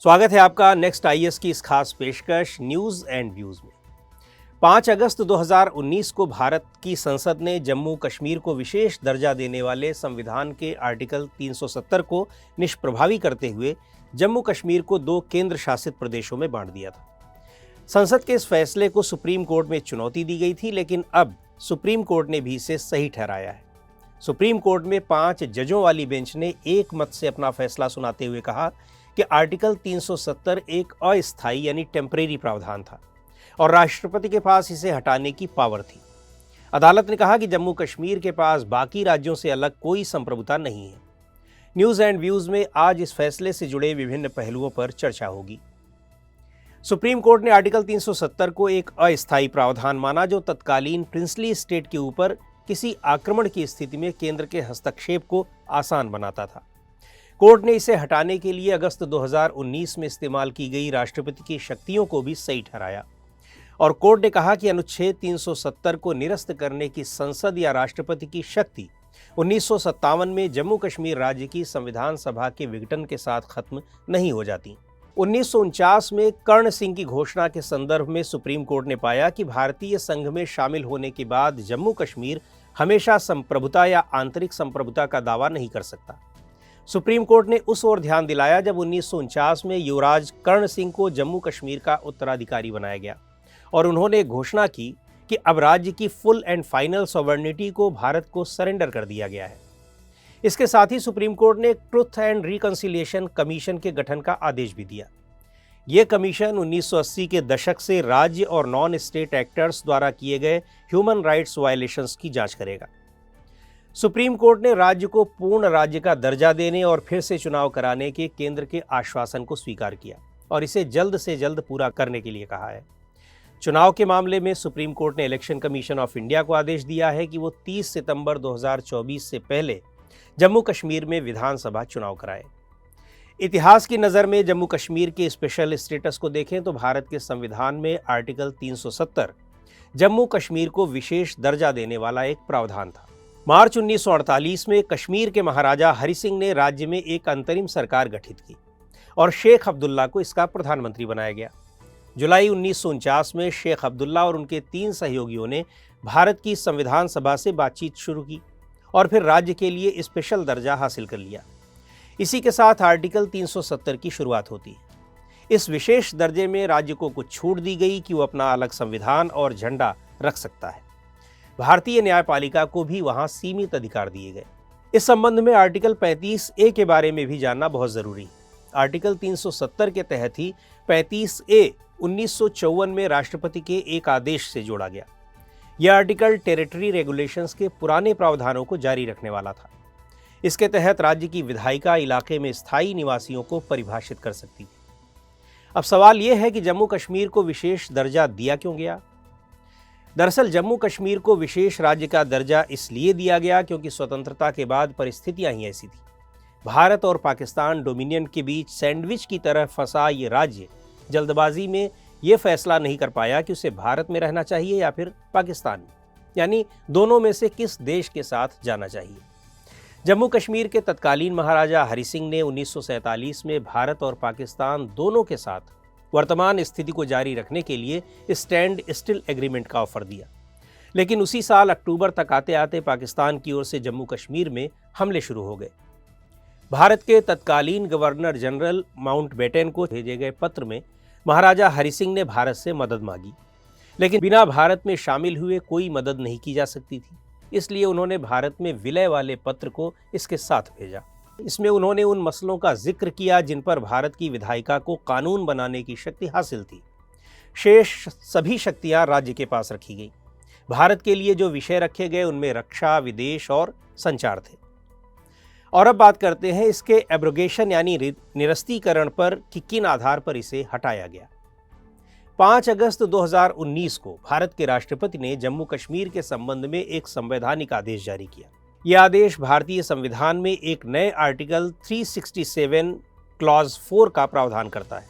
स्वागत है आपका नेक्स्ट आईएएस की इस खास पेशकश न्यूज़ एंड व्यूज़ में। 5 अगस्त 2019 को भारत की संसद ने जम्मू कश्मीर को विशेष दर्जा देने वाले संविधान के आर्टिकल 370 को निष्प्रभावी करते हुए जम्मू कश्मीर को 2 केंद्र शासित प्रदेशों में बांट दिया था। संसद के इस फैसले को सुप्रीम कोर्ट में चुनौती दी गई थी, लेकिन अब सुप्रीम कोर्ट ने भी इसे सही ठहराया है। सुप्रीम कोर्ट में 5 जजों वाली बेंच ने एक मत से अपना फैसला सुनाते हुए कहा कि आर्टिकल 370 एक अस्थायी यानी टेम्परेरी प्रावधान था और राष्ट्रपति के पास इसे हटाने की पावर थी। अदालत ने कहा कि जम्मू कश्मीर के पास बाकी राज्यों से अलग कोई संप्रभुता नहीं है। न्यूज़ एंड व्यूज़ में आज इस फैसले से जुड़े विभिन्न पहलुओं पर चर्चा होगी। सुप्रीम कोर्ट ने आर्टिकल 370 को एक अस्थायी प्रावधान माना जो तत्कालीन प्रिंसली स्टेट के ऊपर किसी आक्रमण की स्थिति में केंद्र के हस्तक्षेप को आसान बनाता था। कोर्ट ने इसे हटाने के लिए अगस्त 2019 में इस्तेमाल की गई राष्ट्रपति की शक्तियों को भी सही ठहराया और कोर्ट ने कहा कि अनुच्छेद 370 को निरस्त करने की संसद या राष्ट्रपति की शक्ति 1957 में जम्मू कश्मीर राज्य की संविधान सभा के विघटन के साथ खत्म नहीं हो जाती। 1949 में कर्ण सिंह की घोषणा के संदर्भ में सुप्रीम कोर्ट ने पाया कि भारतीय संघ में शामिल होने के बाद जम्मू कश्मीर हमेशा संप्रभुता या आंतरिक संप्रभुता का दावा नहीं कर सकता। सुप्रीम कोर्ट ने उस ओर ध्यान दिलाया जब 1949 में युवराज कर्ण सिंह को जम्मू कश्मीर का उत्तराधिकारी बनाया गया और उन्होंने घोषणा की कि अब राज्य की फुल एंड फाइनल सॉवरेनिटी को भारत को सरेंडर कर दिया गया है। इसके साथ ही सुप्रीम कोर्ट ने ट्रुथ एंड रिकंसिलिएशन कमीशन के गठन का आदेश भी दिया। यह कमीशन 1980 के दशक से राज्य और नॉन स्टेट एक्टर्स द्वारा किए गए ह्यूमन राइट्स वायलेशंस की जांच करेगा। सुप्रीम कोर्ट ने राज्य को पूर्ण राज्य का दर्जा देने और फिर से चुनाव कराने के केंद्र के आश्वासन को स्वीकार किया और इसे जल्द से जल्द पूरा करने के लिए कहा है। चुनाव के मामले में सुप्रीम कोर्ट ने इलेक्शन कमीशन ऑफ इंडिया को आदेश दिया है कि वो 30 सितंबर 2024 से पहले जम्मू कश्मीर में विधानसभा चुनाव कराए। इतिहास की नज़र में जम्मू कश्मीर के स्पेशल स्टेटस को देखें तो भारत के संविधान में आर्टिकल 370 जम्मू कश्मीर को विशेष दर्जा देने वाला एक प्रावधान था। मार्च 1948 में कश्मीर के महाराजा हरि सिंह ने राज्य में एक अंतरिम सरकार गठित की और शेख अब्दुल्ला को इसका प्रधानमंत्री बनाया गया। जुलाई 1949 में शेख अब्दुल्ला और उनके 3 सहयोगियों ने भारत की संविधान सभा से बातचीत शुरू की और फिर राज्य के लिए स्पेशल दर्जा हासिल कर लिया। इसी के साथ आर्टिकल 370 की शुरुआत होती है। इस विशेष दर्जे में राज्य को कुछ छूट दी गई कि वो अपना अलग संविधान और झंडा रख सकता है। भारतीय न्यायपालिका को भी वहां सीमित अधिकार दिए गए। इस संबंध में आर्टिकल 35A के बारे में भी जानना बहुत जरूरी है। आर्टिकल 370 के तहत ही 35A 1954 में राष्ट्रपति के एक आदेश से जोड़ा गया। यह आर्टिकल टेरिटरी रेगुलेशंस के पुराने प्रावधानों को जारी रखने वाला था। इसके तहत राज्य की विधायिका इलाके में स्थायी निवासियों को परिभाषित कर सकती थी। अब सवाल यह है कि जम्मू कश्मीर को विशेष दर्जा दिया क्यों गया? दरअसल जम्मू कश्मीर को विशेष राज्य का दर्जा इसलिए दिया गया क्योंकि स्वतंत्रता के बाद परिस्थितियां ही ऐसी थी। भारत और पाकिस्तान डोमिनियन के बीच सैंडविच की तरह फंसा ये राज्य जल्दबाजी में ये फैसला नहीं कर पाया कि उसे भारत में रहना चाहिए या फिर पाकिस्तान में, यानी दोनों में से किस देश के साथ जाना चाहिए। जम्मू कश्मीर के तत्कालीन महाराजा हरि सिंह ने 1947 में भारत और पाकिस्तान दोनों के साथ वर्तमान स्थिति को जारी रखने के लिए स्टैंड स्टिल एग्रीमेंट का ऑफर दिया, लेकिन उसी साल अक्टूबर तक आते आते पाकिस्तान की ओर से जम्मू कश्मीर में हमले शुरू हो गए। भारत के तत्कालीन गवर्नर जनरल माउंटबेटन को भेजे गए पत्र में महाराजा हरि सिंह ने भारत से मदद मांगी, लेकिन बिना भारत में शामिल हुए कोई मदद नहीं की जा सकती थी। इसलिए उन्होंने भारत में विलय वाले पत्र को इसके साथ भेजा। इसमें उन्होंने उन मसलों का जिक्र किया जिन पर भारत की विधायिका को कानून बनाने की शक्ति हासिल थी। शेष सभी शक्तियां राज्य के पास रखी गई। भारत के लिए जो विषय रखे गए उनमें रक्षा, विदेश और संचार थे। और अब बात करते हैं इसके एब्रोगेशन यानी निरस्तीकरण पर कि किन आधार पर इसे हटाया गया। 5 अगस्त 2019 को भारत के राष्ट्रपति ने जम्मू कश्मीर के संबंध में एक संवैधानिक आदेश जारी किया। यह आदेश भारतीय संविधान में एक नए आर्टिकल 367 क्लॉज 4 का प्रावधान करता है।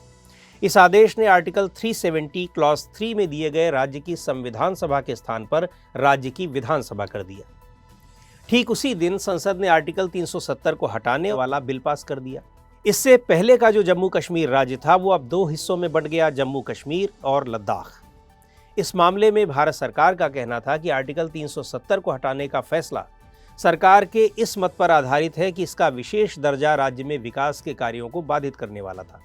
इस आदेश ने आर्टिकल 370 क्लॉज 3 में दिए गए राज्य की संविधान सभा के स्थान पर राज्य की विधानसभा कर दिया। ठीक उसी दिन संसद ने आर्टिकल 370 को हटाने वाला बिल पास कर दिया। इससे पहले का जो जम्मू कश्मीर राज्य था वो अब दो हिस्सों में बंट गया, जम्मू कश्मीर और लद्दाख। इस मामले में भारत सरकार का कहना था कि आर्टिकल 370 को हटाने का फैसला सरकार के इस मत पर आधारित है कि इसका विशेष दर्जा राज्य में विकास के कार्यों को बाधित करने वाला था।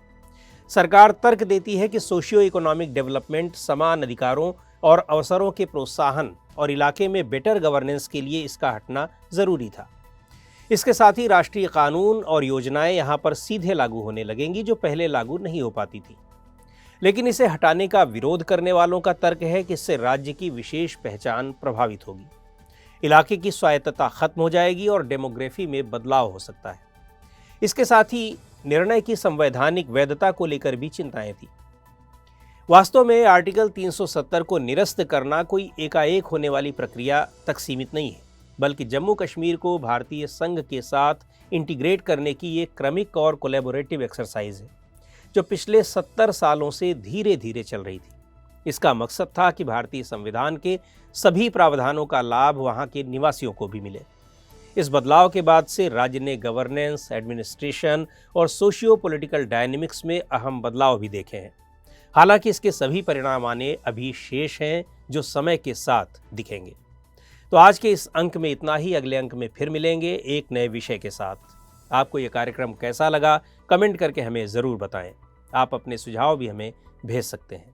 सरकार तर्क देती है कि सोशियो इकोनॉमिक डेवलपमेंट, समान अधिकारों और अवसरों के प्रोत्साहन और इलाके में बेटर गवर्नेंस के लिए इसका हटना जरूरी था। इसके साथ ही राष्ट्रीय कानून और योजनाएं यहां पर सीधे लागू होने लगेंगी, जो पहले लागू नहीं हो पाती थी। लेकिन इसे हटाने का विरोध करने वालों का तर्क है कि इससे राज्य की विशेष पहचान प्रभावित होगी, इलाके की स्वायत्तता खत्म हो जाएगी और डेमोग्राफी में बदलाव हो सकता है। इसके साथ ही निर्णय की संवैधानिक वैधता को लेकर भी चिंताएं थी। वास्तव में आर्टिकल 370 को निरस्त करना कोई एकाएक होने वाली प्रक्रिया तक सीमित नहीं है, बल्कि जम्मू कश्मीर को भारतीय संघ के साथ इंटीग्रेट करने की एक क्रमिक और कोलैबोरेटिव एक्सरसाइज है, जो पिछले 70 सालों से धीरे धीरे चल रही थी। इसका मकसद था कि भारतीय संविधान के सभी प्रावधानों का लाभ वहां के निवासियों को भी मिले। इस बदलाव के बाद से राज्य ने गवर्नेंस, एडमिनिस्ट्रेशन और सोशियो पॉलिटिकल डायनेमिक्स में अहम बदलाव भी देखे हैं। हालांकि इसके सभी परिणाम आने अभी शेष हैं, जो समय के साथ दिखेंगे। तो आज के इस अंक में इतना ही। अगले अंक में फिर मिलेंगे एक नए विषय के साथ। आपको ये कार्यक्रम कैसा लगा, कमेंट करके हमें ज़रूर बताएं। आप अपने सुझाव भी हमें भेज सकते हैं।